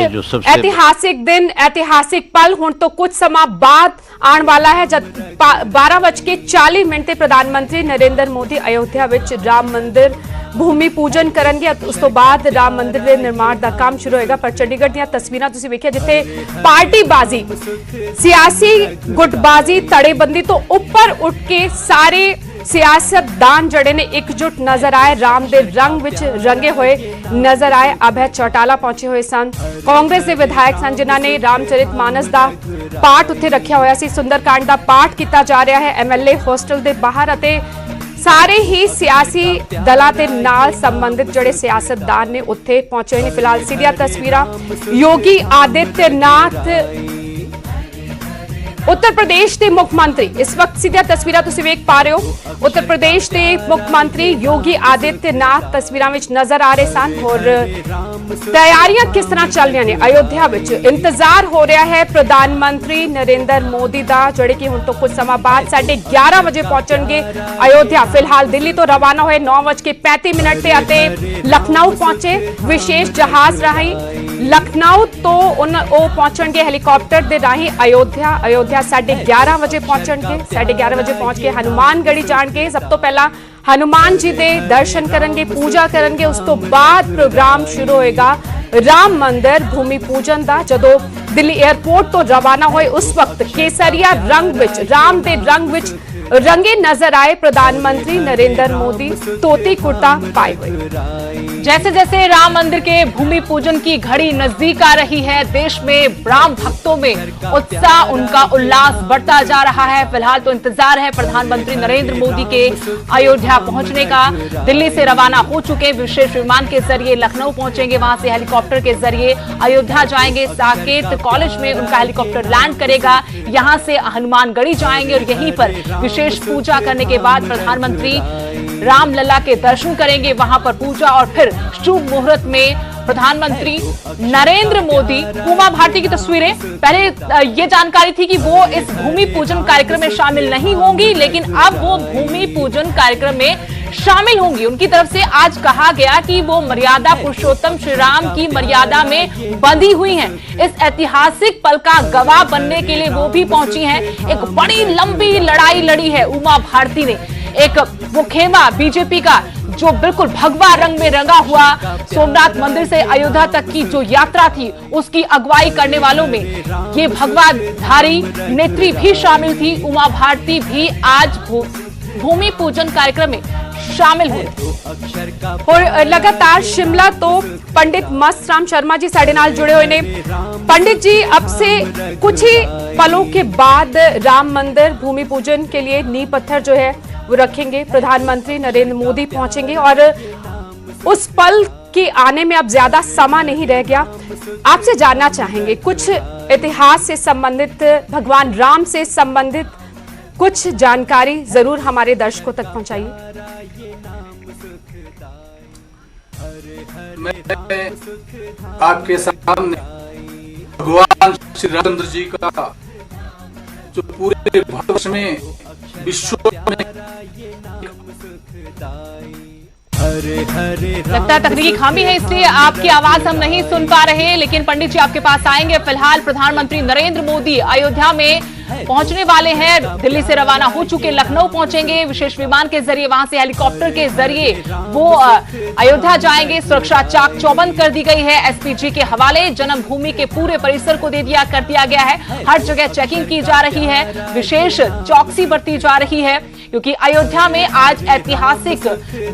ऐतिहासिक दिन, ऐतिहासिक पल हुण तो कुछ समा बाद आने वाला है जब 12:40 प्रधानमंत्री नरेंद्र मोदी अयोध्या विच राम मंदिर भूमि पूजन करेंगे। उस तो बाद राम मंदिर के निर्माण का काम शुरू होगा। पर चंडीगढ़ दी तस्वीरां तुसीं वेखिया जिथे पार्टीबाजी, सियासी गुटबाजी, तड़ेबंदी तो ऊपर उठ के सारे सियासतदान जड़े ने एकजुट नजर आए, राम दे रंग विच रंगे हुए नजर आए। अभय चौटाला पहुंचे हुए सन, कांग्रेस के विधायक सन जिन्हां ने रामचरित मानस का पाठ उत्थे रखिया होया सी, सुंदरकांड का पाठ किया जा रहा है एमएलए होस्टल के बाहर अते सारे ही सियासी दलों के नाल संबंधित जड़े सियासतदान ने उत्थे पहुंचे हुए ने। फिलहाल सीधिया तस्वीरां योगी आदित्यनाथ उत्तर प्रदेश के मुख्यमंत्री, इस वक्त सीधा तस्वीरां तुसीं वेख पा रहे हो, उत्तर प्रदेश के मुख्यमंत्री योगी आदित्यनाथ तस्वीरां विच नजर आ रहे सन। और तैयारियां किस तरह चल रही ने अयोध्या विच, इंतजार हो रहा है प्रधानमंत्री नरेंद्र मोदी का जड़े कि हुण तो कुछ समय बाद 11:30 बजे पहुंचणगे अयोध्या। फिलहाल दिल्ली तो रवाना हुए 9:35 ते लखनऊ पहुंचे विशेष जहाज राही। लखनऊ तो पहुंचणगे हेलीकॉप्टर के राही अयोध्या। 11:30 बजे पहुंचणगे, 11:30 बजे पहुंच के हनुमानगढ़ी जाणगे। सब तो पहला हनुमान जी के दर्शन करेंगे, पूजा करेंगे। उस तो बाद प्रोग्राम शुरू होएगा राम मंदिर भूमि पूजन का। जदों दिल्ली एयरपोर्ट तो रवाना हुए उस वक्त केसरिया रंग विच, राम दे रंग विच रंगे नजर आए प्रधानमंत्री नरेंद्र मोदी, धोती कुर्ता पाए हुए। जैसे जैसे राम मंदिर के भूमि पूजन की घड़ी नजदीक आ रही है, देश में राम भक्तों में उत्साह, उनका उल्लास बढ़ता जा रहा है। फिलहाल तो इंतजार है प्रधानमंत्री नरेंद्र मोदी के अयोध्या पहुंचने का। दिल्ली से रवाना हो चुके, विशेष विमान के जरिए लखनऊ पहुंचेंगे, वहां से हेलीकॉप्टर के जरिए अयोध्या जाएंगे। साकेत कॉलेज में उनका हेलीकॉप्टर लैंड करेगा, यहां से हनुमानगढ़ी जाएंगे और यहीं पर विशेष पूजा करने के बाद प्रधानमंत्री रामलला के दर्शन करेंगे। वहां पर पूजा और फिर शुभ मुहूर्त में प्रधानमंत्री नरेंद्र मोदी, उमा भारती की तस्वीरें। पहले ये जानकारी थी कि वो इस भूमि पूजन कार्यक्रम में शामिल नहीं होंगी, लेकिन अब वो भूमि पूजन कार्यक्रम में शामिल होंगी। उनकी तरफ से आज कहा गया कि वो मर्यादा पुरुषोत्तम श्री राम की मर्यादा में बंधी हुई हैं। इस ऐतिहासिक पल का गवाह बनने के लिए वो भी पहुंची हैं। एक बड़ी लंबी लड़ाई लड़ी है उमा भारती ने। एक वो खेमा बीजेपी का जो बिल्कुल भगवा रंग में रंगा हुआ सोमनाथ मंदिर से अयोध्या तक की जो यात्रा थी, उसकी अगुवाई करने वालों में ये भगवाधारी नेत्री भी शामिल थी। उमा भारती भी आज भूमि पूजन कार्यक्रम में शामिल हुए। और लगातार शिमला तो पंडित मस्त राम शर्मा जी साढ़े नाल जुड़े हुए ने। पंडित जी, अब से कुछ ही पलों के बाद राम मंदिर भूमि पूजन के लिए नींव पत्थर जो है वो रखेंगे। प्रधानमंत्री नरेंद्र मोदी पहुंचेंगे और उस पल के आने में अब ज्यादा समय नहीं रह गया। आपसे जानना चाहेंगे कुछ इतिहास से संबंधित, भगवान राम से संबंधित कुछ जानकारी जरूर हमारे दर्शकों तक पहुंचाइए। मैं आपके सामने भगवान श्री रामचंद्र जी का जो पूरे भारतवर्ष में, विश्व में लगता है तकनीकी खामी है, इसलिए आपकी आवाज हम नहीं सुन पा रहे, लेकिन पंडित जी आपके पास आएंगे। फिलहाल प्रधानमंत्री नरेंद्र मोदी अयोध्या में पहुंचने वाले हैं। दिल्ली से रवाना हो चुके, लखनऊ पहुंचेंगे विशेष विमान के जरिए, वहां से हेलीकॉप्टर के जरिए वो अयोध्या जाएंगे। सुरक्षा चाक चौबंद कर दी गई है, एसपीजी के हवाले जन्मभूमि के पूरे परिसर को कर दिया गया है। हर जगह चेकिंग की जा रही है, विशेष चौकसी बरती जा रही है, क्योंकि अयोध्या में आज ऐतिहासिक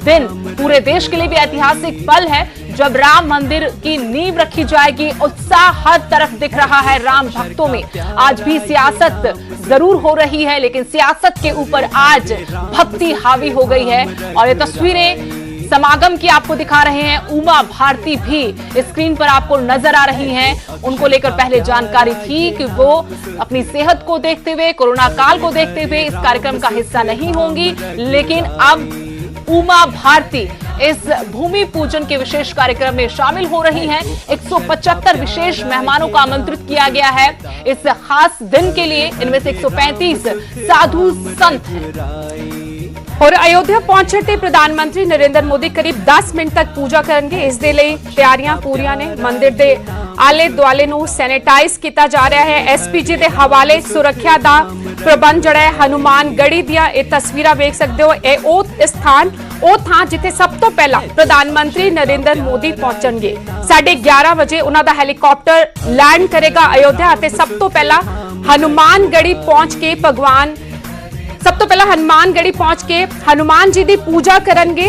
दिन, पूरे देश के लिए भी ऐतिहासिक पल है जब राम मंदिर की नींव रखी जाएगी। उत्साह हर तरफ दिख रहा है राम भक्तों में। आज भी सियासत जरूर हो रही है, लेकिन सियासत के ऊपर आज भक्ति हावी हो गई है। और ये तस्वीरें समागम की आपको दिखा रहे हैं। उमा भारती भी स्क्रीन पर आपको नजर आ रही हैं। उनको लेकर पहले जानकारी थी कि वो अपनी सेहत को देखते हुए, कोरोना काल को देखते हुए इस कार्यक्रम का हिस्सा नहीं होंगी, लेकिन अब उमा भारती इस भूमि पूजन के विशेष कार्यक्रम में शामिल हो रही हैं। 175 विशेष मेहमानों को आमंत्रित किया गया है इस खास दिन के लिए। इनमें से 135 साधु संत हैं। और अयोध्या पहुंचते प्रधानमंत्री नरेंद्र मोदी करीब 10 मिनट तक पूजा करेंगे। इस दे ਲਈ ਤਿਆਰੀਆਂ ਪੂਰੀਆਂ ਨੇ। ਮੰਦਿਰ ਦੇ ਆਲੇ ਦੁਆਲੇ ਨੂੰ ਸੈਨੀਟਾਈਜ਼ ਕੀਤਾ ਜਾ ਰਿਹਾ ਹੈ। ਐਸਪੀਜੀ ਦੇ ਹਵਾਲੇ ਸੁਰੱਖਿਆ ਦਾ ਪ੍ਰਬੰਧ ਜਿਹੜਾ ਹੈ ਹਨੂਮਾਨਗੜੀ ਦੀਆਂ ਇਹ ਤਸਵੀਰਾਂ ਵੇਖ ਸਕਦੇ ਹੋ। ਇਹ ਉਹ ਸਥਾਨ ਉਹ ਥਾਂ ਜਿੱਥੇ ਸਭ ਤੋਂ ਪਹਿਲਾਂ ਪ੍ਰਧਾਨ ਮੰਤਰੀ ਨਰਿੰਦਰ ਮੋਦੀ ਪਹੁੰਚਣਗੇ। 11:30 ਵਜੇ ਉਹਨਾਂ ਦਾ ਹੈਲੀਕਾਪਟਰ ਲੈਂਡ ਕਰੇਗਾ ਅਯੋਧਿਆ ਅਤੇ ਸਭ ਤੋਂ ਪਹਿਲਾਂ ਹਨੂਮਾਨਗੜੀ ਪਹੁੰਚ ਕੇ हनुमानगढ़ी पहुंच के हनुमान जी की पूजा करेंगे।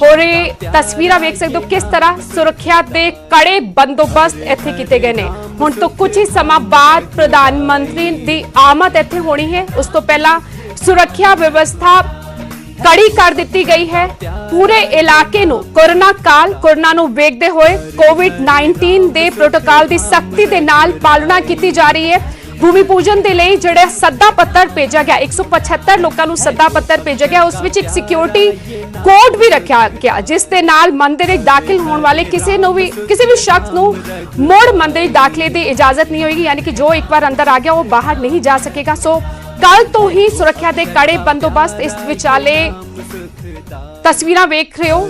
और तस्वीर वेख सकते हो किस तरह सुरक्षा के कड़े बंदोबस्त इत्थे किए गए हैं। हुण तो कुछ ही समय बाद प्रधानमंत्री की आमद इत्थे होनी है। उस तो पहला सुरक्षा व्यवस्था कड़ी कर दी गई है। पूरे इलाके नूं कोरोना नूं वेखदे होए कोविड-19 के प्रोटोकॉल की सख्ती के नाल पालना की जा रही है। भूमि पूजन के लिए जिहड़ा सद्दा पत्र भेजा गया 175 लोगों को सद्दा पत्र भेजा गया। उस विच एक सिक्योरिटी कोड भी रखा गया जिस दे नाल मंदिर दाखिल होने वाले किसी भी शख्स को मुड़ मंदिर दाखिले की इजाजत नहीं होगी, यानी कि जो एक बार अंदर आ गया वो बाहर नहीं जा सकेगा। सो कल तो ही सुरक्षा के कड़े बंदोबस्त इस विचाले तस्वीरां वेख रहे हो।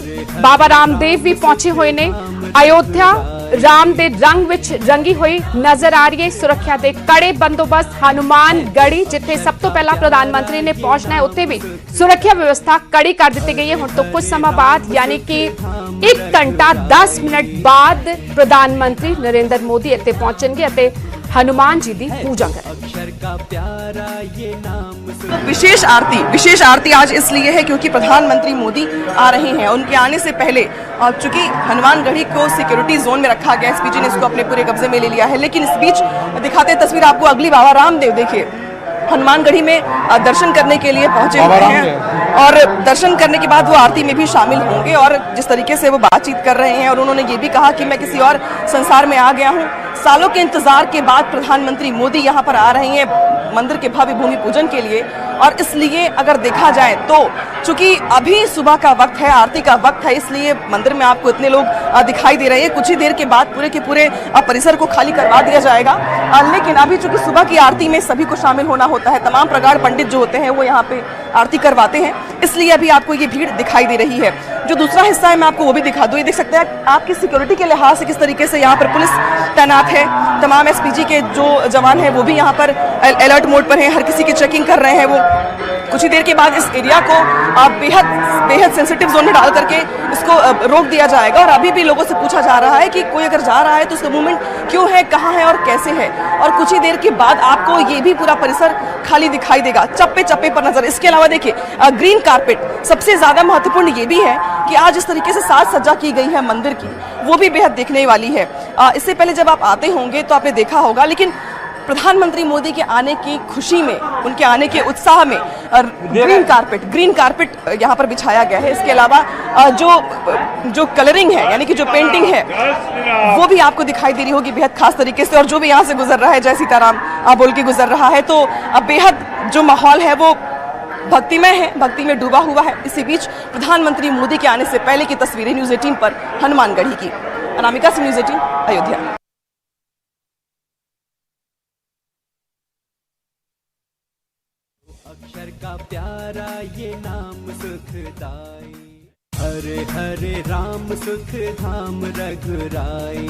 बाबा रामदेव भी पहुंचे हुए ने। अयोध्या राम दे रंग विच रंगी हुई नजर आ रही है। सुरक्षा के कड़े बंदोबस्त हनुमानगढ़ी जिथे सब तो पहला प्रधानमंत्री ने पहुंचना है उत्थे भी सुरक्षा व्यवस्था कड़ी कर दी गई है। हुण तो कुछ समय बाद यानी कि 1 घंटा 10 मिनट बाद प्रधानमंत्री नरेंद्र मोदी इत्थे पहुंचेंगे हनुमान जी की पूजा करेंगे। विशेष आरती आज इसलिए है क्योंकि प्रधानमंत्री मोदी आ रहे हैं। उनके आने से पहले चूंकि हनुमानगढ़ी को सिक्योरिटी जोन में रखा गया, एसपीजी ने इसको अपने पूरे कब्जे में ले लिया है। लेकिन इस बीच दिखाते तस्वीर आपको अगली बाबा रामदेव देखिए हनुमानगढ़ी में दर्शन करने के लिए पहुंचे हुए हैं और दर्शन करने के बाद वो आरती में भी शामिल होंगे। और जिस तरीके से वो बातचीत कर रहे हैं और उन्होंने ये भी कहा कि मैं किसी और संसार में आ गया हूँ। सालों के इंतजार के बाद प्रधानमंत्री मोदी यहाँ पर आ रहे हैं मंदिर के भव्य भूमि पूजन के लिए। और इसलिए अगर देखा जाए तो चूंकि अभी सुबह का वक्त है, आरती का वक्त है, इसलिए मंदिर में आपको इतने लोग दिखाई दे रहे हैं। कुछ ही देर के बाद पूरे के पूरे परिसर को खाली करवा दिया जाएगा। लेकिन अभी चूंकि सुबह की आरती में सभी को शामिल होना होता है, तमाम प्रकार पंडित जो होते हैं वो यहाँ पे आरती करवाते हैं, इसलिए अभी आपको ये भीड़ दिखाई दे रही है। जो दूसरा हिस्सा है मैं आपको वो भी दिखा दूं। ये देख सकते हैं आपकी सिक्योरिटी के लिहाज से किस तरीके से यहाँ पर पुलिस तैनात है। तमाम एसपीजी के जो जवान हैं वो भी यहाँ पर अलर्ट मोड पर हैं, हर किसी की चेकिंग कर रहे हैं। वो कुछ ही देर के बाद इस एरिया को बेहद सेंसिटिव जोन में डाल करके इसको रोक दिया जाएगा। और अभी भी लोगों से पूछा जा रहा है कि कोई अगर जा रहा है तो उसका मूवमेंट क्यों है, कहाँ है और कैसे है। और कुछ ही देर के बाद आपको ये भी पूरा परिसर खाली दिखाई देगा, चप्पे चप्पे पर नजर। इसके अलावा देखिए ग्रीन कारपेट, सबसे ज्यादा महत्वपूर्ण ये भी है कि आज इस तरीके से साज सज्जा की गई है मंदिर की, वो भी बेहद देखने वाली है। इससे पहले जब आप आते होंगे तो आपने देखा होगा, लेकिन प्रधानमंत्री मोदी के आने की खुशी में, उनके आने के उत्साह में ग्रीन कारपेट यहाँ पर बिछाया गया है। इसके अलावा जो कलरिंग है यानी कि जो पेंटिंग है वो भी आपको दिखाई दे रही होगी बेहद खास तरीके से। और जो भी यहाँ से गुजर रहा है जय सीताराम बोल के गुजर रहा है, तो बेहद जो माहौल है वो भक्तिमय है, भक्ति में डूबा हुआ है। इसी बीच प्रधानमंत्री मोदी के आने से पहले की तस्वीरें न्यूज़ 18 पर हनुमानगढ़ी की। अनामिका से न्यूज़ 18 अयोध्या। अक्षर का प्यारा ये नाम सुखदाई, हरे हरे राम सुख धाम रघुराई,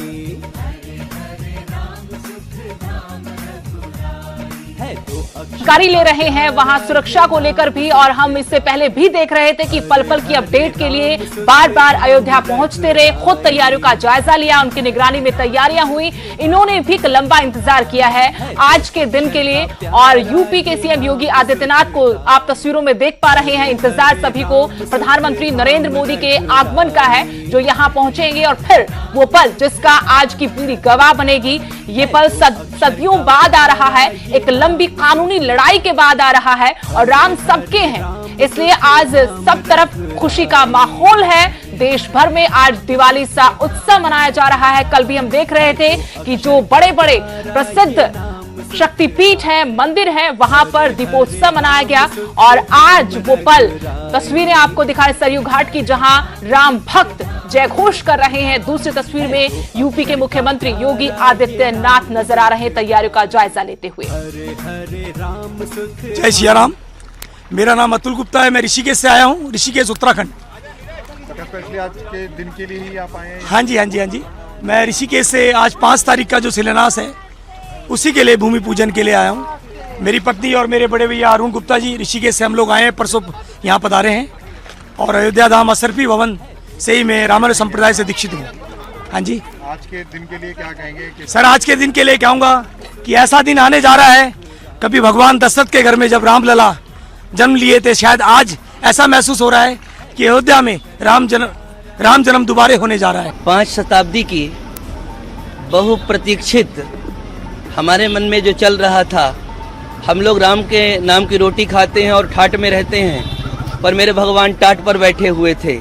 हरे राम सुख धाम रघुराई है तो जानकारी ले रहे हैं वहां सुरक्षा को लेकर भी। और हम इससे पहले भी देख रहे थे कि पल पल की अपडेट के लिए बार बार अयोध्या पहुंचते रहे, खुद तैयारियों का जायजा लिया, उनकी निगरानी में तैयारियां हुई। इन्होंने भी एक लंबा इंतजार किया है आज के दिन के लिए। और यूपी के सीएम योगी आदित्यनाथ को आप तस्वीरों में देख पा रहे हैं। इंतजार सभी को प्रधानमंत्री नरेंद्र मोदी के आगमन का है, जो यहां पहुंचेंगे और फिर वो पल जिसका आज की पीढ़ी गवाह बनेगी। ये पल सदियों बाद आ रहा है, एक लंबी कानूनी लड़ाई के बाद आ रहा है और राम सबके हैं, इसलिए आज सब तरफ खुशी का माहौल है। देश भर में आज दिवाली सा उत्सव मनाया जा रहा है। कल भी हम देख रहे थे कि जो बड़े बड़े प्रसिद्ध शक्तिपीठ है, मंदिर है, वहां पर दीपोत्सव मनाया गया। और आज वो पल, तस्वीरें आपको दिखाए सरयू घाट की, जहां राम भक्त जय घोष कर रहे हैं। दूसरी तस्वीर में यूपी के मुख्यमंत्री योगी आदित्यनाथ नजर आ रहे हैं तैयारियों का जायजा लेते हुए। जय सिया राम। मेरा नाम अतुल गुप्ता है, मैं ऋषिकेश से आया हूँ, ऋषिकेश उत्तराखंड। स्पेशली आज के दिन के लिए ही आप आए हैं? हाँ जी, हाँ जी, हाँ जी। मैं ऋषिकेश से आज 5 तारीख का जो शिलान्यास है उसी के लिए भूमि पूजन के लिए आया हूँ। मेरी पत्नी और मेरे बड़े भैया अरुण गुप्ता जी ऋषिकेश से हम लोग आए हैं, परसों यहाँ पधारे हैं। और अयोध्या धाम असरफी भवन से ही मैं रामानुज संप्रदाय से दीक्षित हूँ। हाँ जी। आज के दिन के लिए क्या कहेंगे? सर, आज के दिन के लिए कहूँगा कि ऐसा दिन आने जा रहा है, कभी भगवान दशरथ के घर में जब रामलला जन्म लिए थे, शायद आज ऐसा महसूस हो रहा है कि अयोध्या में राम जन्म दोबारा होने जा रहा है। 5 शताब्दी की बहुप्रतीक्षित हमारे मन में जो चल रहा था, हम लोग राम के नाम की रोटी खाते हैं और ठाट में रहते हैं, पर मेरे भगवान टाट पर बैठे हुए थे।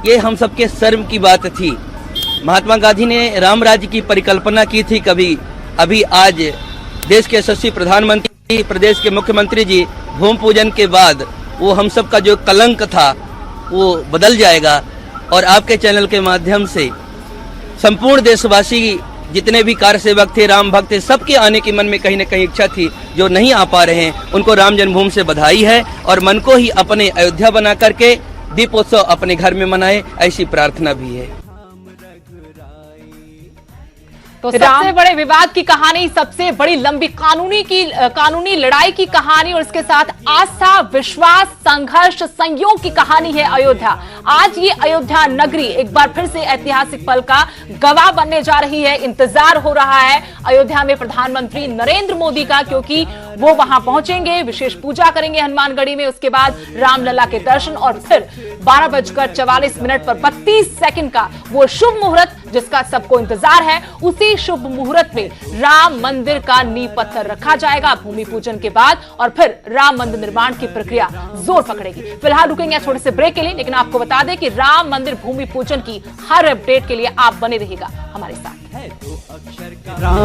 ये हम सबके शर्म की बात थी। महात्मा गांधी ने राम राज्य की परिकल्पना की थी कभी, अभी आज देश के यशस्वी प्रधानमंत्री, प्रदेश के मुख्यमंत्री जी भूमि पूजन के बाद वो हम सब का जो कलंक था वो बदल जाएगा। और आपके चैनल के माध्यम से संपूर्ण देशवासी, जितने भी कार सेवक थे, राम भक्त थे, सबके आने की मन में कहीं न कहीं इच्छा थी। जो नहीं आ पा रहे हैं उनको राम जन्मभूमि से बधाई है, और मन को ही अपने अयोध्या बना करके दीपोत्सव अपने घर में मनाएं, ऐसी प्रार्थना भी है। तो सबसे बड़े विवाद की कहानी, सबसे बड़ी लंबी कानूनी लड़ाई की कहानी, और इसके साथ आस्था, विश्वास, संघर्ष, संयोग की कहानी है अयोध्या। आज ये अयोध्या नगरी एक बार फिर से ऐतिहासिक पल का गवाह बनने जा रही है। इंतजार हो रहा है अयोध्या में प्रधानमंत्री नरेंद्र मोदी का, क्योंकि वो वहां पहुंचेंगे, विशेष पूजा करेंगे हनुमानगढ़ी में, उसके बाद रामलला के दर्शन, और फिर 12:44 पर 32 सेकंड का वो शुभ मुहूर्त जिसका सबको इंतजार है, उसी शुभ मुहूर्त में राम मंदिर का नींव पत्थर रखा जाएगा भूमि पूजन के बाद, और फिर राम मंदिर निर्माण की प्रक्रिया जोर पकड़ेगी। फिलहाल रुकेंगे थोड़े से ब्रेक के लिए, लेकिन आपको बता दें कि राम मंदिर भूमि पूजन की हर अपडेट के लिए आप बने रहिएगा हमारे साथ। राम